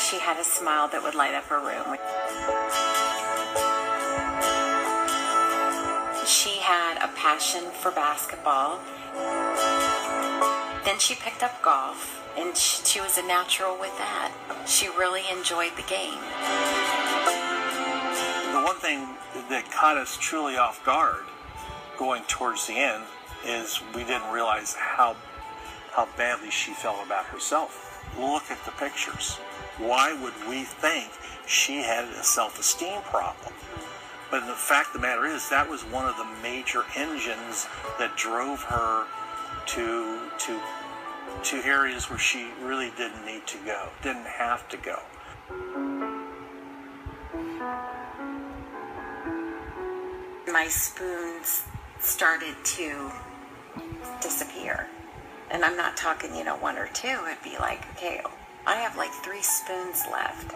She had a smile that would light up her room. She had a passion for basketball. Then she picked up golf, and she was a natural with that. She really enjoyed the game. The one thing that caught us truly off guard going towards the end is we didn't realize how badly she felt about herself. Look at the pictures. Why would we think she had a self-esteem problem? But the fact of the matter is that was one of the major engines that drove her to areas where she really didn't need to go, didn't have to go. My spoons started to disappear. And I'm not talking, one or two. It'd be like, okay, I have like 3 spoons left.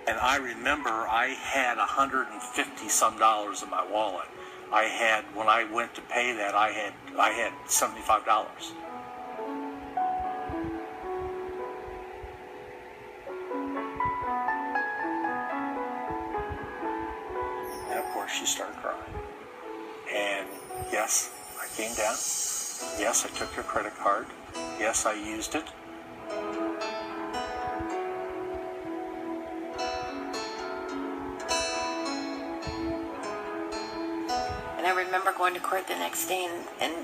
And I remember I had $150 some in my wallet. I had, when I went to pay that, I had $75. And of course she started crying. And yes, I came down. Yes, I took her credit card. Yes, I used it. And I remember going to court the next day and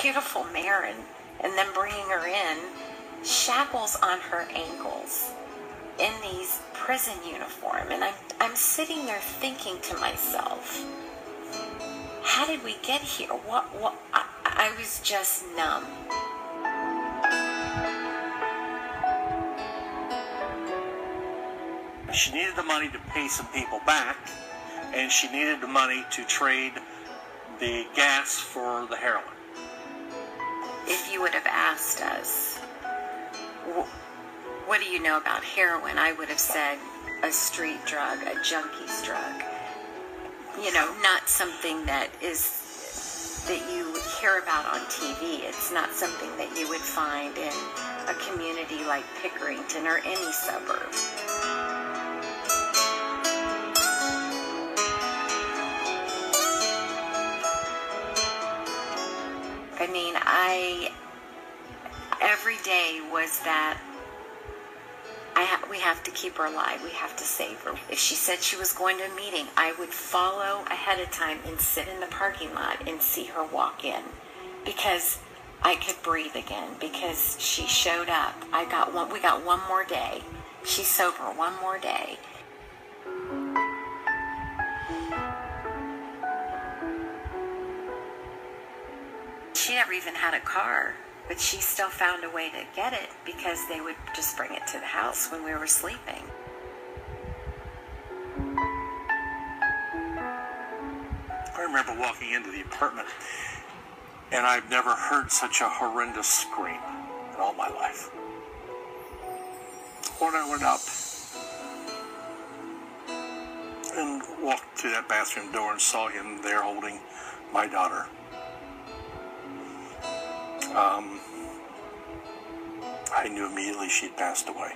beautiful mare, and then bringing her in, shackles on her ankles in these prison uniform. And I'm sitting there thinking to myself, how did we get here? What? I was just numb. She needed the money to pay some people back, and she needed the money to trade the gas for the heroin. If you would have asked us, what do you know about heroin? I would have said a street drug, a junkie's drug. Not something that you hear about on TV. It's not something that you would find in a community like Pickerington or any suburb. I mean, every day was that we have to keep her alive. We have to save her. If she said she was going to a meeting, I would follow ahead of time and sit in the parking lot and see her walk in, because I could breathe again, because she showed up. We got one more day. She's sober one more day. She never even had a car, but she still found a way to get it, because they would just bring it to the house when we were sleeping. I remember walking into the apartment, and I've never heard such a horrendous scream in all my life. When I went up and walked through that bathroom door and saw him there holding my daughter, I knew immediately she'd passed away.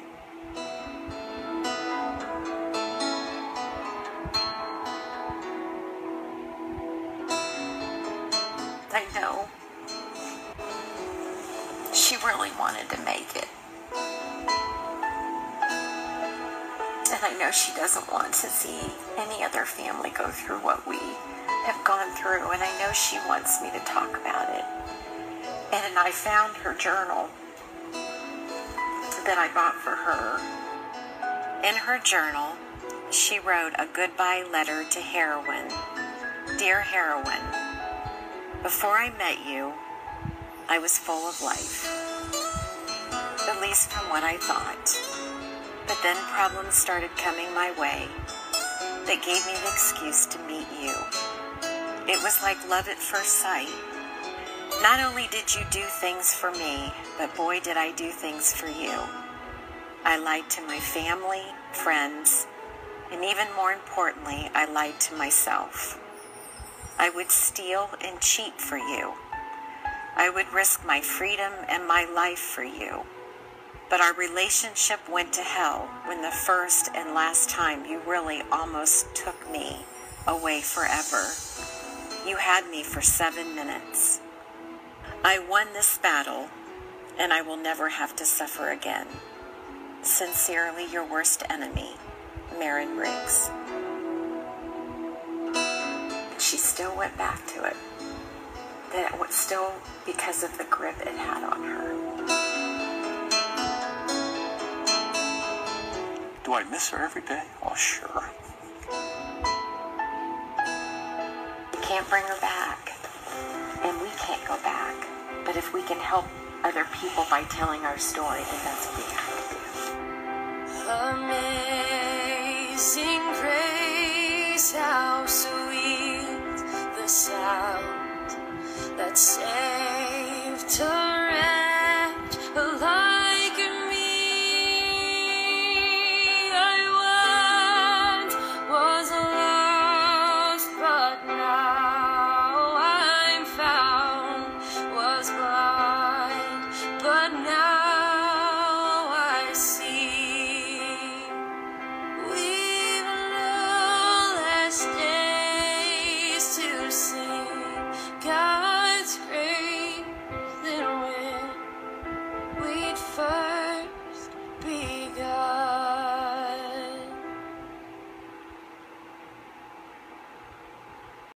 I know she really wanted to make it. And I know she doesn't want to see any other family go through what we have gone through. And I know she wants me to talk about it. And I found her journal that I bought for her. In her journal, she wrote a goodbye letter to heroin. Dear heroin, before I met you, I was full of life, at least from what I thought. But then problems started coming my way that gave me the excuse to meet you. It was like love at first sight. Not only did you do things for me, but boy did I do things for you. I lied to my family, friends, and even more importantly, I lied to myself. I would steal and cheat for you. I I would risk my freedom and my life for you. But our relationship went to hell when the first and last time you really almost took me away forever. You had me for 7 minutes. I won this battle, and I will never have to suffer again. Sincerely, your worst enemy, Maren Briggs. She still went back to it. That it was still because of the grip it had on her. Do I miss her every day? Oh, sure. We can't bring her back, and we can't go back. But if we can help other people by telling our story, then that's what we have to do. Amazing grace, how sweet the sound that saved her.